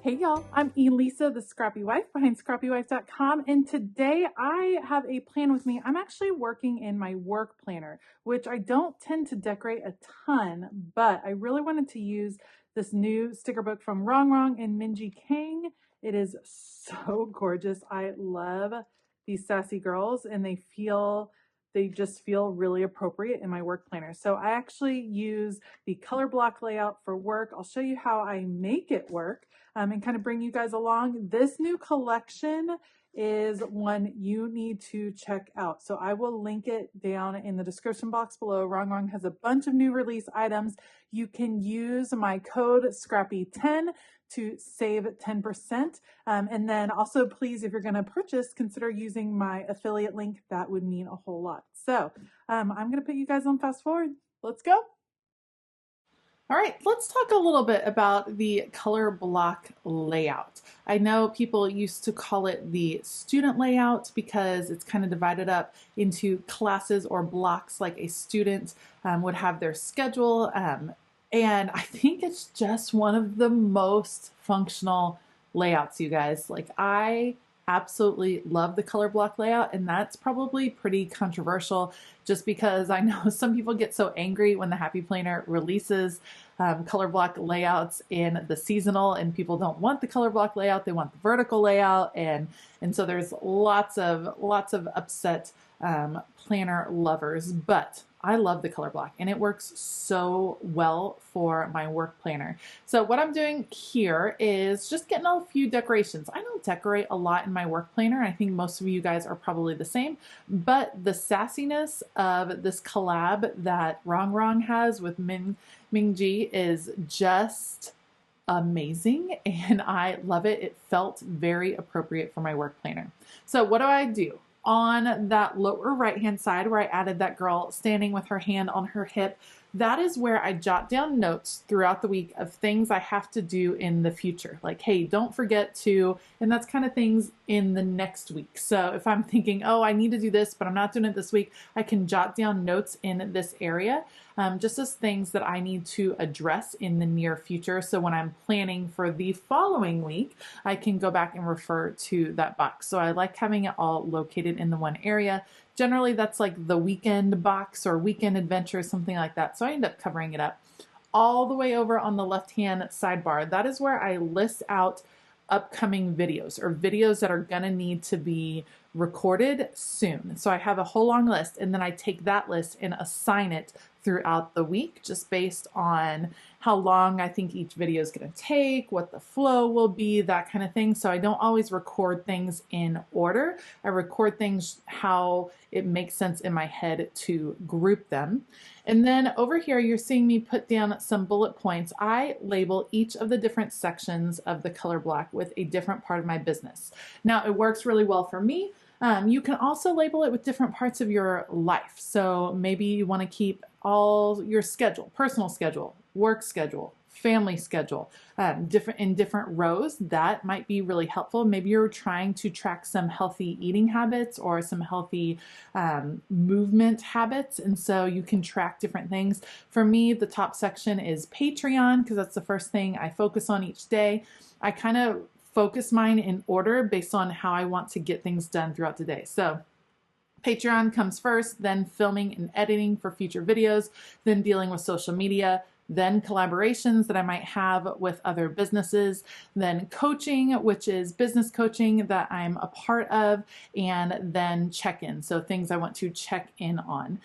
Hey y'all, I'm Elisa, the Scrappy Wife behind ScrappyWife.com, and today I have a plan with me. I'm actually working in my work planner, which I don't tend to decorate a ton, but I really wanted to use this new sticker book from Rongrong and Minji Kang. It is so gorgeous. I love these sassy girls, and they just feel really appropriate in my work planner. So I actually use the color block layout for work. I'll show you how I make it work. And kind of bring you guys along. This new collection is one you need to check out. So I will link it down in the description box below. Rongrong has a bunch of new release items. You can use my code SCRAPPY10 to save 10%. And then also, please, if you're going to purchase, consider using my affiliate link. That would mean a whole lot. So I'm going to put you guys on fast forward. Let's go. All right, let's talk a little bit about the color block layout. I know people used to call it the student layout because it's kind of divided up into classes or blocks like a student would have their schedule. And I think it's just one of the most functional layouts, you guys. Like, I absolutely love the color block layout, and that's probably pretty controversial just because I know some people get so angry when the Happy Planner releases color block layouts in the seasonal, and people don't want the color block layout, they want the vertical layout, and so there's lots of upset planner lovers, but I love the color block and it works so well for my work planner. So what I'm doing here is just getting a few decorations. I don't decorate a lot in my work planner. I think most of you guys are probably the same, but the sassiness of this collab that Rongrong has with Minji is just amazing, and I love it. It felt very appropriate for my work planner. So what do? On that lower right hand side where I added that girl standing with her hand on her hip, that is where I jot down notes throughout the week of things I have to do in the future. Like, hey, don't forget to, and that's kind of things in the next week. So if I'm thinking, oh, I need to do this, but I'm not doing it this week, I can jot down notes in this area, just as things that I need to address in the near future. So when I'm planning for the following week, I can go back and refer to that box. So I like having it all located in the one area. Generally, that's like the weekend box or weekend adventure, something like that. So I end up covering it up. All the way over on the left-hand sidebar, that is where I list out upcoming videos or videos that are gonna need to be recorded soon. So I have a whole long list, and then I take that list and assign it throughout the week just based on how long I think each video is going to take, what the flow will be, that kind of thing. So I don't always record things in order. I record things how it makes sense in my head to group them. And then over here, you're seeing me put down some bullet points. I label each of the different sections of the color block with a different part of my business. Now, it works really well for me. You can also label it with different parts of your life. So maybe you want to keep all your schedule, personal schedule, work schedule, family schedule, in different rows. That might be really helpful. Maybe you're trying to track some healthy eating habits or some healthy movement habits, and so you can track different things. For me, the top section is Patreon because that's the first thing I focus on each day. I kind of focus mine in order based on how I want to get things done throughout the day. So Patreon comes first, then filming and editing for future videos, then dealing with social media, then collaborations that I might have with other businesses, then coaching, which is business coaching that I'm a part of, and then check-in, so things I want to check in on.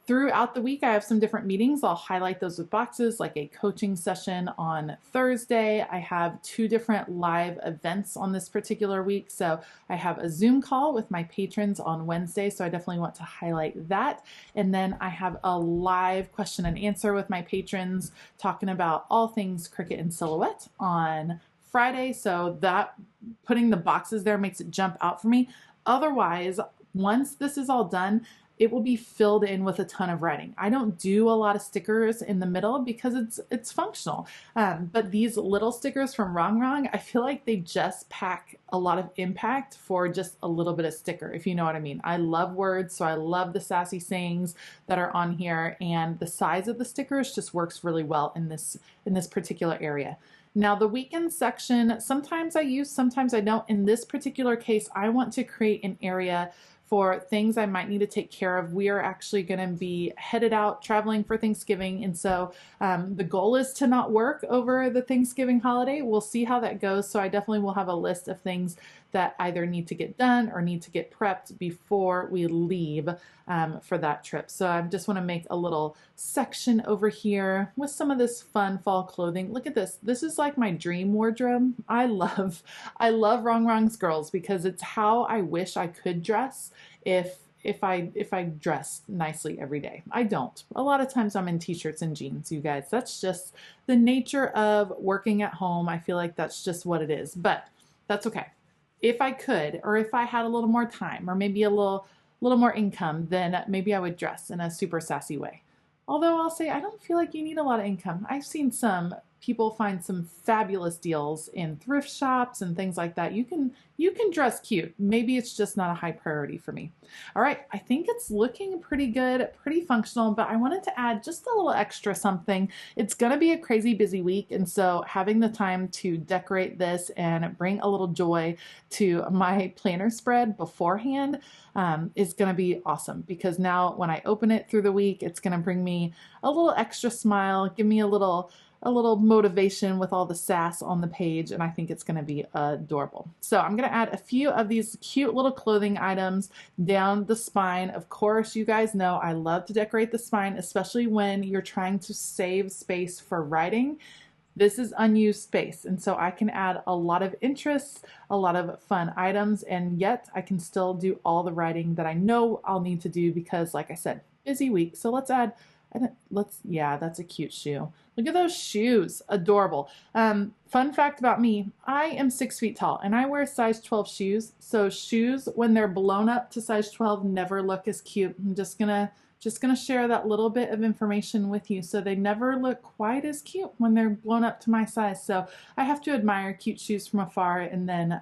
Throughout the week, I have some different meetings. I'll highlight those with boxes, like a coaching session on Thursday. I have 2 different live events on this particular week. So I have a Zoom call with my patrons on Wednesday, so I definitely want to highlight that. And then I have a live question and answer with my patrons talking about all things Cricut and Silhouette on Friday. So that putting the boxes there makes it jump out for me. Otherwise, once this is all done, it will be filled in with a ton of writing. I don't do a lot of stickers in the middle because it's functional. But these little stickers from Rongrong, I feel like they just pack a lot of impact for just a little bit of sticker, if you know what I mean. I love words, so I love the sassy sayings that are on here, and the size of the stickers just works really well in this particular area. Now the weekend section, sometimes I use, sometimes I don't. In this particular case, I want to create an area for things I might need to take care of. We are actually going to be headed out traveling for Thanksgiving. And so the goal is to not work over the Thanksgiving holiday. We'll see how that goes. So I definitely will have a list of things that either need to get done or need to get prepped before we leave for that trip. So I just want to make a little section over here with some of this fun fall clothing. Look at this. This is like my dream wardrobe. I love Rongrong's girls because it's how I wish I could dress if I dressed nicely every day. I don't. A lot of times I'm in t-shirts and jeans, you guys. That's just the nature of working at home. I feel like that's just what it is, but that's okay. If I could, or if I had a little more time, or maybe a little more income, then maybe I would dress in a super sassy way. Although I'll say I don't feel like you need a lot of income. I've seen some people find some fabulous deals in thrift shops and things like that. You can dress cute. Maybe it's just not a high priority for me. All right, I think it's looking pretty good, pretty functional, but I wanted to add just a little extra something. It's gonna be a crazy busy week, and so having the time to decorate this and bring a little joy to my planner spread beforehand is gonna be awesome, because now when I open it through the week, it's gonna bring me a little extra smile, give me a little motivation with all the sass on the page, and I think it's going to be adorable. So I'm going to add a few of these cute little clothing items down the spine. Of course, you guys know I love to decorate the spine, especially when you're trying to save space for writing. This is unused space, and so I can add a lot of interests, a lot of fun items, and yet I can still do all the writing that I know I'll need to do because, like I said, busy week. So let's add, yeah, that's a cute shoe. Look at those shoes, adorable. Fun fact about me, I am 6 feet tall and I wear size 12 shoes. So shoes, when they're blown up to size 12, never look as cute. I'm just gonna share that little bit of information with you. So they never look quite as cute when they're blown up to my size. So I have to admire cute shoes from afar and then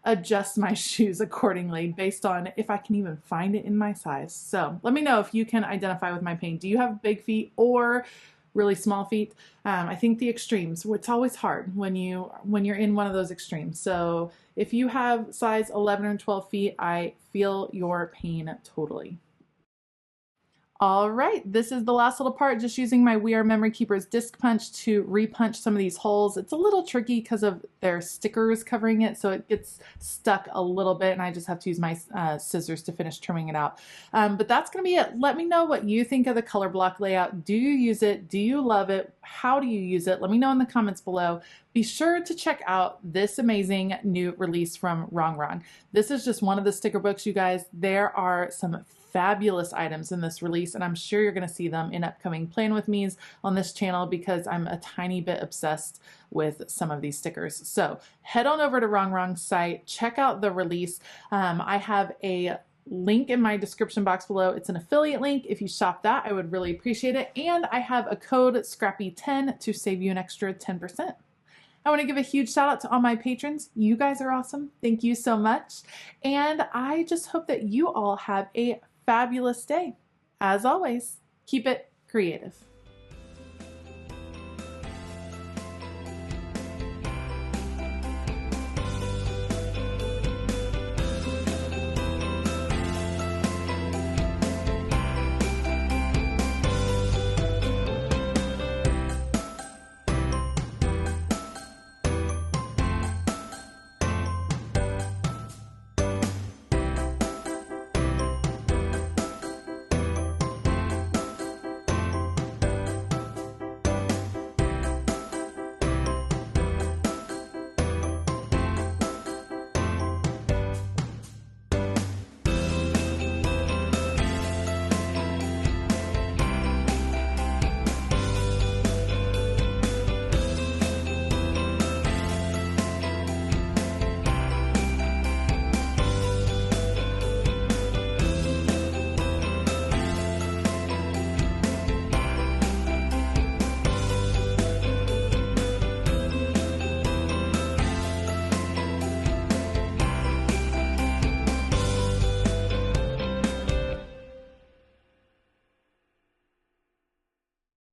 adjust my shoes accordingly based on if I can even find it in my size. So let me know if you can identify with my pain. Do you have big feet or really small feet? I think the extremes, it's always hard when you're in one of those extremes. So if you have size 11 or 12 feet, I feel your pain totally. All right, this is the last little part, just using my We Are Memory Keepers disc punch to repunch some of these holes. It's a little tricky because of their stickers covering it, so it gets stuck a little bit, and I just have to use my scissors to finish trimming it out. But that's gonna be it. Let me know what you think of the color block layout. Do you use it? Do you love it? How do you use it? Let me know in the comments below. Be sure to check out this amazing new release from Rongrong. This is just one of the sticker books, you guys. There are some fabulous items in this release, and I'm sure you're going to see them in upcoming Plan With Me's on this channel because I'm a tiny bit obsessed with some of these stickers. So head on over to Rongrong's site, check out the release. I have a link in my description box below. It's an affiliate link. If you shop that, I would really appreciate it. And I have a code SCRAPPY10 to save you an extra 10%. I want to give a huge shout out to all my patrons. You guys are awesome. Thank you so much. And I just hope that you all have a fabulous day. As always, keep it creative.